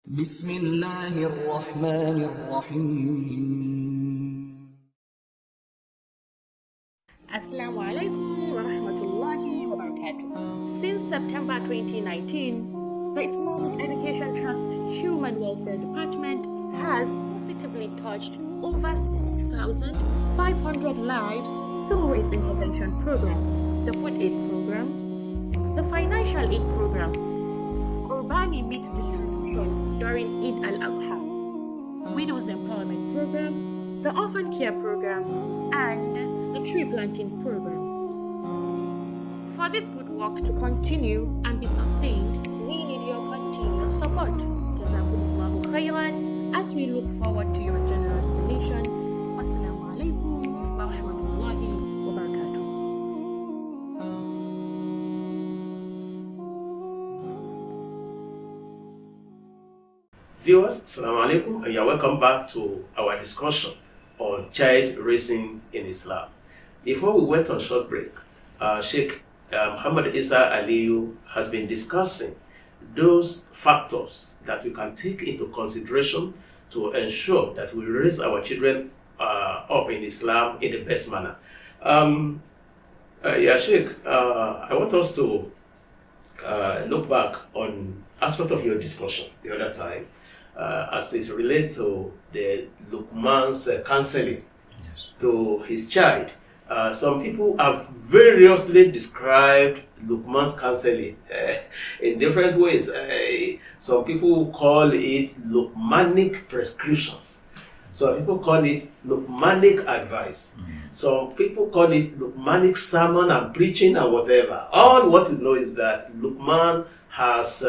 بسم الله الرحمن الرحيم. Assalamu alaikum wa rahmatullahi wa barakatuh. Since September 2019, the Islamic Education Trust Human Welfare Department has positively touched over 6,500 lives through its intervention program, the food aid program, the financial aid program, Qurbani meat distribution during Eid al-Adha, Widows Empowerment Program, the Orphan Care Program, and the Tree Planting Program. For this good work to continue and be sustained, we need your continuous support. Jazakumullahu khairan as we look forward to your generous donation. Wassalamu alaikum wa rahmatullahi wa barakatuh. Viewers, Assalamu alaikum, and you're welcome back to our discussion on child raising in Islam. Before we went on short break, Sheikh Muhammad Isa Aliyu has been discussing those factors that we can take into consideration to ensure that we raise our children up in Islam in the best manner. Sheikh, I want us to look back on aspect of your discussion the other time as it relates to the Luqman's counseling to his child. Some people have variously described Luqman's counseling in different ways. Some people call it Luqmanic prescriptions. Some people call it Luqmanic advice. Some people call it Luqmanic sermon and preaching and whatever. All what we know is that Luqman has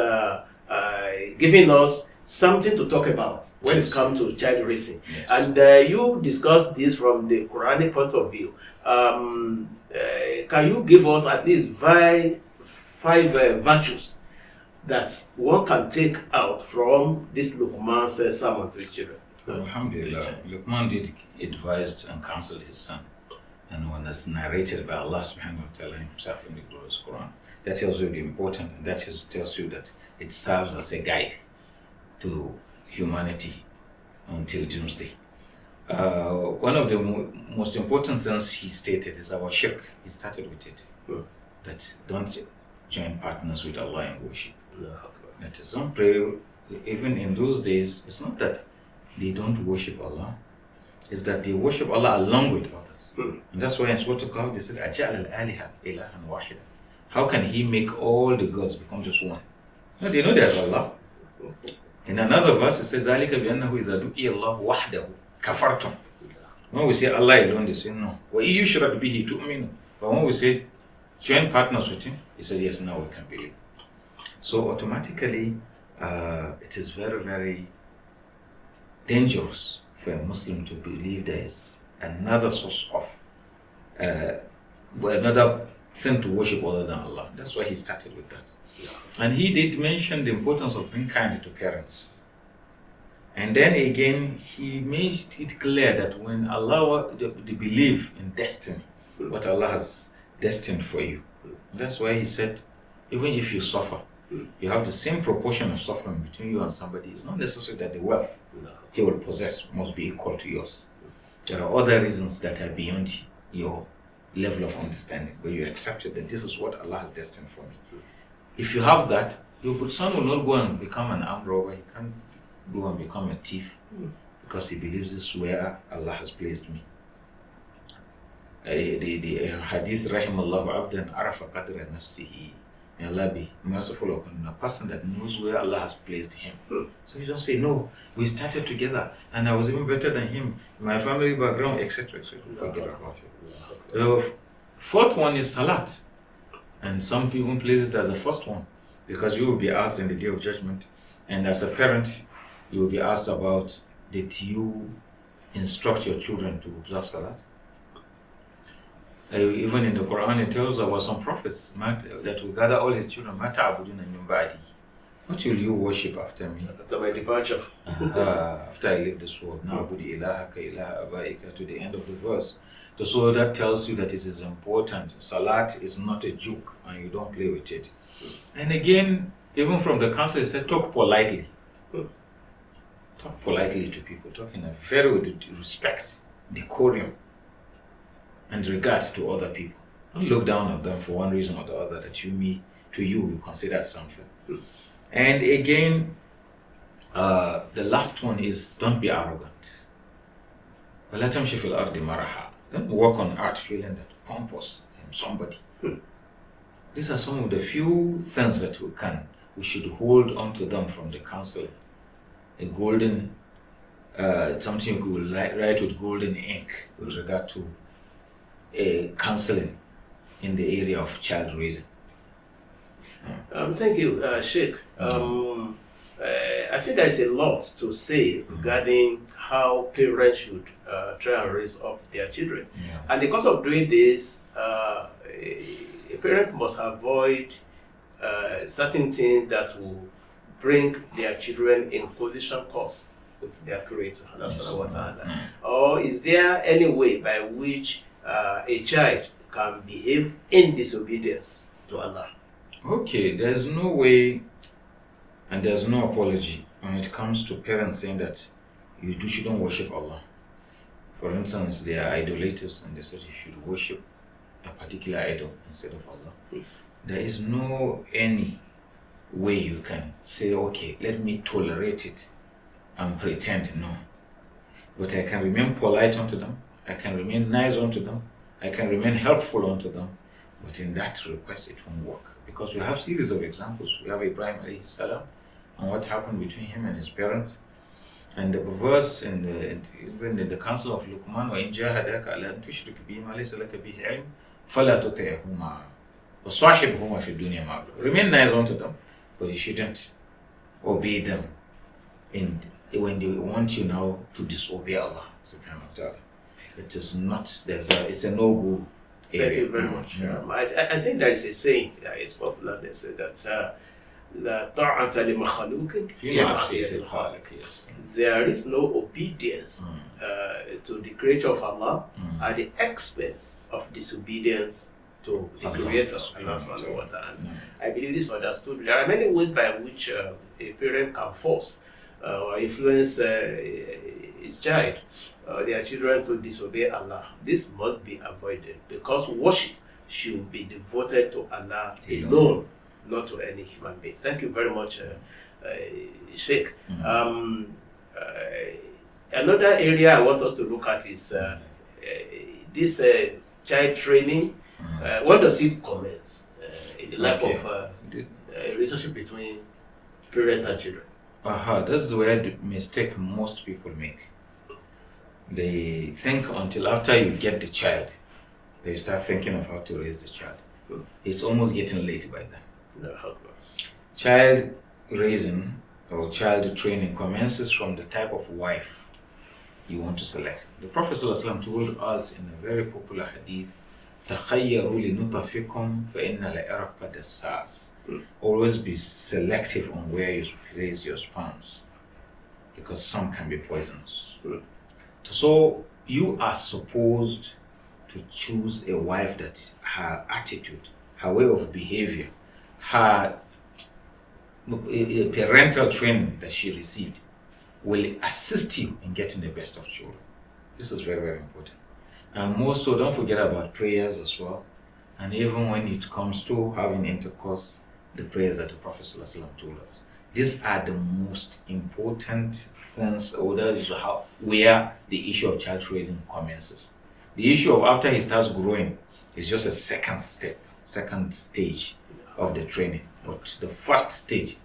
given us something to talk about when it comes to child raising. Yes. And you discussed this from the Quranic point of view. Can you give us at least five virtues that one can take out from this Luqman's sermon to his children? Alhamdulillah, Luqman did advise and counsel his son, and one that's narrated by Allah subhanahu wa ta'ala himself in the glorious Quran. That tells you the important, and that tells you that it serves as a guide to humanity until doomsday. One of the most important things he stated is our Sheikh. He started with it, that don't join partners with Allah in worship. That is, don't pray. Even in those days, it's not that they don't worship Allah, it's that they worship Allah along with others. And that's why in Surah Al-Kahf they said, Aja'al al-aliha ilahan wahida. How can he make all the gods become just one? No, they know there's Allah. In another verse it says, ذَلِكَ بِأَنَّهُ إِذَا دُعِيَ اللَّهُ وَحْدَهُ كَفَرْتُمْ. When we say Allah alone, they say no. وَإِن يُشْرَكْ بِهِ تُؤْمِنُ. But when we say join partners with him, he said yes, now we can believe. So automatically it is very, very dangerous for a Muslim to believe there is another source of another thing to worship other than Allah. That's why he started with that. And he did mention the importance of being kind to parents. And then again, he made it clear that when Allah, the belief in destiny, what Allah has destined for you. That's why he said, even if you suffer, you have the same proportion of suffering between you and somebody. It's not necessary that the wealth he will possess must be equal to yours. There are other reasons that are beyond your level of understanding, but you accepted that this is what Allah has destined for me. If you have that, your son will not go and become an armed robber. He can't go and become a thief because he believes this is where Allah has placed me. The hadith, Rahimallahu abdan arafa qadra nafsihi. May Allah be merciful upon a person that knows where Allah has placed him. So you don't say, no, we started together and I was even better than him, my family background, etc. Forget about it. The fourth one is salat. And some people place it as the first one because you will be asked in the day of judgment. And as a parent, you will be asked about, did you instruct your children to observe salat? Even in the Quran, it tells about some prophets that will gather all his children. What will you worship after me? After my departure. After I leave this world. To the end of the verse. So that tells you that it is important. Salat is not a joke and you don't play with it. And again, even from the council, it said talk politely. Talk politely to people, talk in a very with respect, decorum, and regard to other people. Don't look down on them for one reason or the other that you consider something. And again, the last one is don't be arrogant. وَلَا تَمْشِ فِي الْأَرْضِ مَرَحًا. Don't walk on earth feeling that pompous, I'm somebody. These are some of the few things that we should hold on to them from the council. A golden, something you could write with golden ink with regard to counseling in the area of child raising. Thank you, Sheikh. I think there's a lot to say regarding how parents should try and raise up their children. Yeah. And because of doing this, a parent must avoid certain things that will bring their children in collision course with their Creator. Or is there any way by which a child can behave in disobedience to Allah? Okay, there's no way and there's no apology when it comes to parents saying that you shouldn't worship Allah. For instance, they are idolaters and they said you should worship a particular idol instead of Allah. There is no any way you can say, okay, let me tolerate it and pretend. No. But I can remain polite unto them, I can remain nice unto them, I can remain helpful unto them, but in that request it won't work. Because we have series of examples. We have Ibrahim alayhi salam and what happened between him and his parents. And the verse even in the council of Luqman, وَإِنْ جَاهَدَاكَ عَلَىٰ أَن تُشْرِكَ بِي مَا لَيْسَ لَكَ بِهِ عِلْمٌ فَلَا تُطِعْهُمَا وَصَاحِبْهُمَا فِي الدُّنْيَا مَعْرُوفًا. Remain nice unto them, but you shouldn't obey them when they want you now to disobey Allah subhanahu wa ta'ala. It is not, it's a no-go area. Thank you very much. I think there is a saying that is popular. They say that لا طاعة لمخلوق في معصية الخالق. There is no obedience to the Creator of Allah at the expense of disobedience to the Creator. I believe this is understood. There are many ways by which a parent can force or influence his child or their children to disobey Allah. This must be avoided because worship should be devoted to Allah alone, not to any human being. Thank you very much, Sheikh. Another area I want us to look at is this child training. What does it commence in the life of relationship between parents and children? That's where the mistake most people make. They think until after you get the child, they start thinking of how to raise the child. It's almost getting late by then. Child raising or child training commences from the type of wife you want to select. The Prophet ﷺ told us in a very popular hadith, تَخَيَّرُوا لِنُطَفِكُمْ فَإِنَّ لَإِرَقَ دَسَّاسٍ. Always be selective on where you raise your sperms, because some can be poisonous. So you are supposed to choose a wife that her attitude, her way of behavior, her parental training that she received will assist you in getting the best of children. This is very, very important. And more so, don't forget about prayers as well. And even when it comes to having intercourse, the prayers that the Prophet ﷺ told us. These are the most important things, or that is where the issue of child training commences. The issue of after he starts growing is just a second stage of the training. But the first stage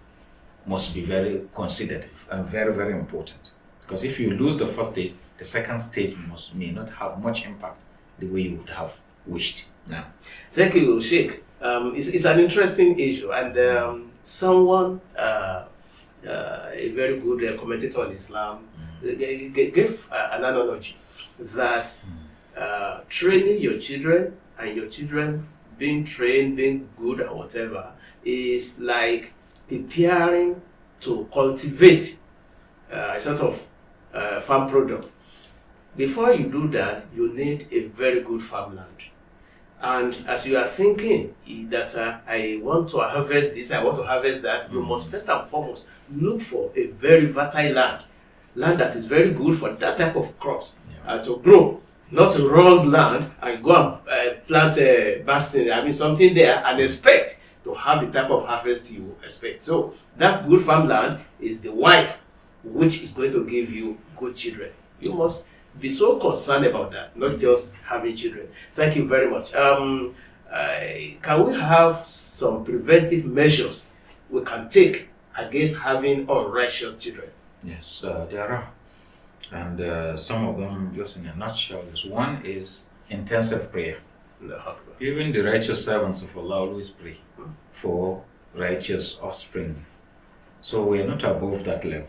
must be very considered and very, very important. Because if you lose the first stage, the second stage may not have much impact the way you would have wished. Now, thank you, Sheikh. It's an interesting issue, and someone, a very good commentator on Islam, gave an analogy that training your children and your children being trained, being good or whatever, is like preparing to cultivate a sort of farm product. Before you do that, you need a very good farmland. And as you are thinking that I want to harvest this, I want to harvest that, you must first and foremost look for a very fertile land land that is very good for that type of crops to grow. Not wrong land and go and plant a bassin, something there and expect to have the type of harvest you expect. So that good farmland is the wife which is going to give you good children. You must be so concerned about that, not just having children. Thank you very much. Can we have some preventive measures we can take against having unrighteous children? Yes, there are. And some of them, just in a nutshell, is one is intensive prayer. Even the righteous servants of Allah always pray for righteous offspring. So we are not above that level.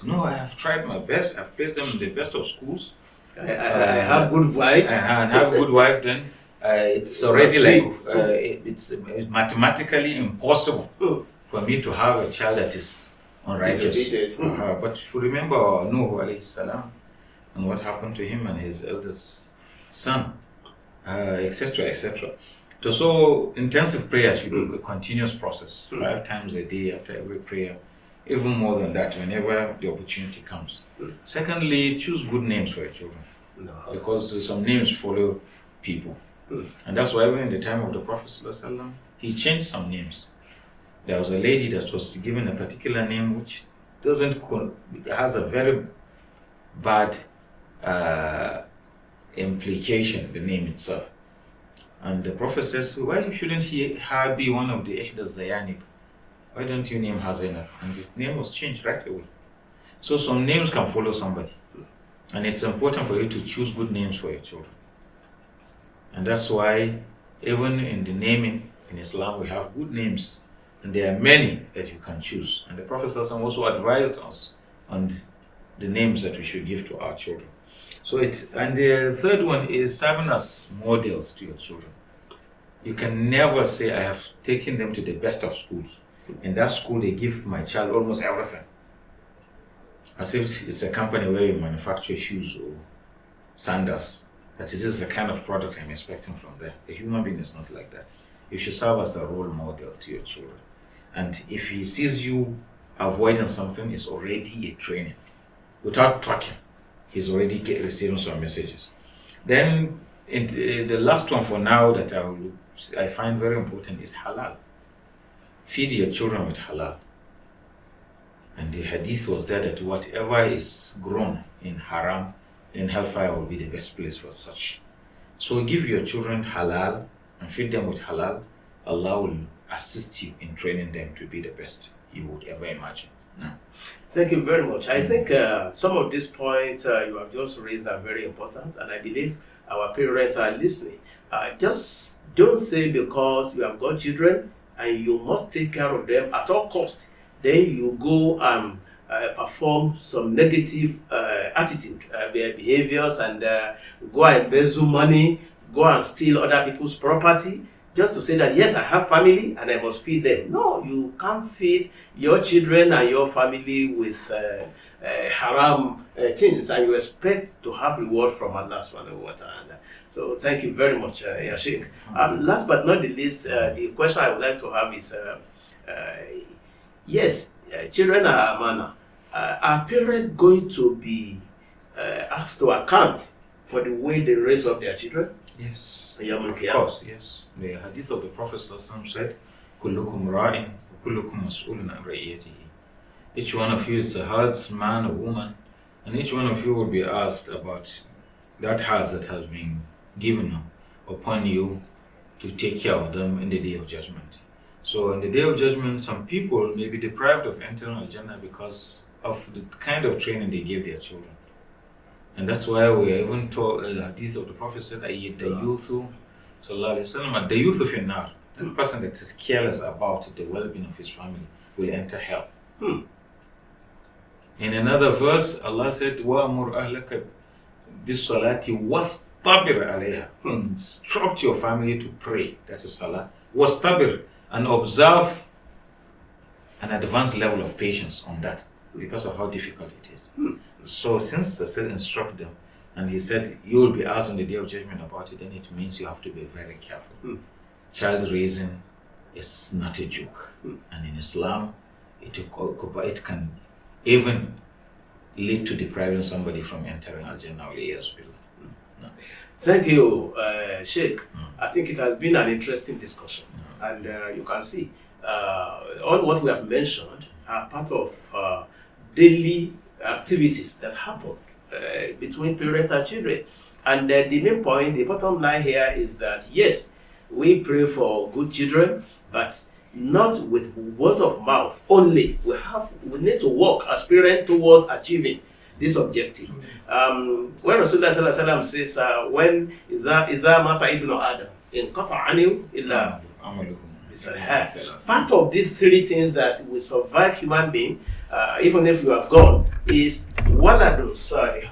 No, I have tried my best. I've placed them in the best of schools. I have good wife. And have good wife. Then it's already like it's mathematically impossible for me to have a child that is unrighteous. But if you remember Nuh alayhi salam and what happened to him and his eldest son, etc., etc. So intensive prayer should be a continuous process, 5 times a day after every prayer, even more than that whenever the opportunity comes. Secondly, choose good names for your children, because some names follow people. And that's why even in the time of the Prophet ﷺ, he changed some names. There was a lady that was given a particular name which has a very bad implication, the name itself. And the Prophet says, why shouldn't her be one of the Ihda Zayanib? Why don't you name her Zainab? And the name was changed right away. So some names can follow somebody. And it's important for you to choose good names for your children. And that's why even in the naming in Islam, we have good names. And there are many that you can choose. And the Prophet also advised us on the names that we should give to our children. And the third one is serving as models to your children. You can never say, I have taken them to the best of schools. In that school, they give my child almost everything. As if it's a company where you manufacture shoes or sandals. That this is the kind of product I'm expecting from there. A human being is not like that. You should serve as a role model to your children. And if he sees you avoiding something, it's already a training. Without talking, he's already receiving some messages. Then the last one for now that I find very important is halal. Feed your children with halal. And the hadith was there that whatever is grown in haram, in hellfire will be the best place for such. So give your children halal and feed them with halal. Allah will assist you in training them to be the best you would ever imagine. Thank you very much. I think some of these points you have just raised are very important, and I believe our parents are listening. Just don't say because you have got children and you must take care of them at all costs, then you go and perform some negative attitude, behaviors, and go and embezzle money, go and steal other people's property, just to say that, yes, I have family and I must feed them. No, you can't feed your children and your family with haram things, and you expect to have reward from Allah subhanahu wa ta'ala. So thank you very much, Sheikh. Last but not the least, the question I would like to have is, yes, children are amana. Are parents going to be asked to account for the way they raise up their children? Yes, of course, yes. The hadith of the Prophet said, "Kullukum ra'in, kullukum mas'ulun an ra'iyatihi." Each one of you is a herdsman, a woman, and each one of you will be asked about that herds that has been given upon you to take care of them in the Day of Judgment. So in the Day of Judgment, some people may be deprived of entering Al-Jannah because of the kind of training they gave their children. And that's why we are even taught the hadith of the Prophet said, the youth finnar, the person that is careless about the well-being of his family will enter hell. In another verse, Allah said, وَأَمُرْ أَهْلَكَ بِالصَّلَاةِ وَاسْتَبِرْ عَلَيْهَا. Instruct your family to pray, that is salah. وَاسْتَبِرْ, and observe an advanced level of patience on that, because of how difficult it is. So since I said instruct them, and he said you will be asked on the Day of Judgment about it, then it means you have to be very careful. Child raising is not a joke. And in Islam, it can even lead to depriving somebody from entering Al-Jannah. No. Thank you, Sheikh. I think it has been an interesting discussion, and you can see all what we have mentioned are part of daily activities that happen between parents and children. And the main point, the bottom line here is that yes, we pray for good children, but not with words of mouth only. We need to work as parents towards achieving this objective. When Rasulullah Sallallahu Alaihi Wasallam says, when إذا مات ابن آدم انقطع عنه إلا part of these three things that will survive human being, even if you are gone, is waladun salih.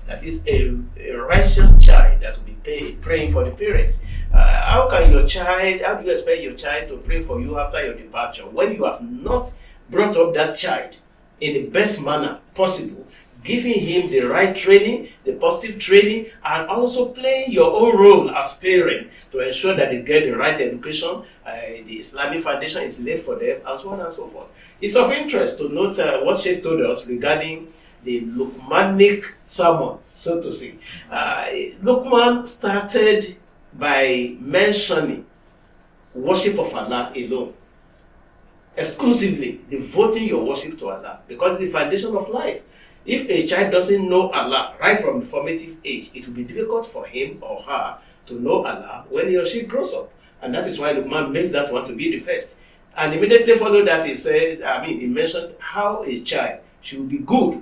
That is a righteous child that will be praying for the parents. How do you expect your child to pray for you after your departure when you have not brought up that child in the best manner possible, giving him the right training, the positive training, and also playing your own role as parent to ensure that they get the right education, the Islamic foundation is laid for them, and so on and so forth. It's of interest to note what Sheikh told us regarding the Luqmanic sermon, so to say. Luqman started by mentioning worship of Allah alone, exclusively devoting your worship to Allah, because it's the foundation of life. If a child doesn't know Allah right from the formative age, it will be difficult for him or her to know Allah when he or she grows up. And that is why Luqman makes that one to be the first. And immediately followed that, he mentioned how a child should be good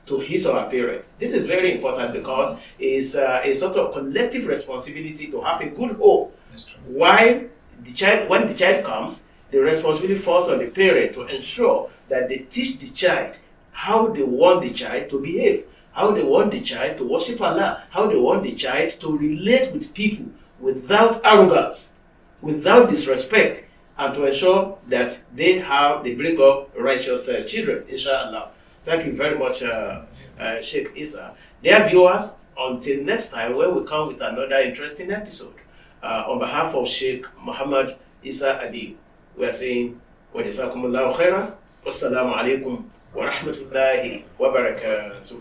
to his or her parents. This is very important because it's a sort of collective responsibility to have a good home. When the child comes, the responsibility falls on the parent to ensure that they teach the child how they want the child to behave, how they want the child to worship Allah, how they want the child to relate with people without arrogance, without disrespect, and to ensure that they bring up righteous children, inshallah. Thank you very much, Sheikh Isa. Dear viewers, until next time when we come with another interesting episode, on behalf of Sheikh Muhammad Isa Aliyu, we are saying, wa jazakumullahu khairan, wassalamu alaikum wa rahmatullahi wa barakatuh.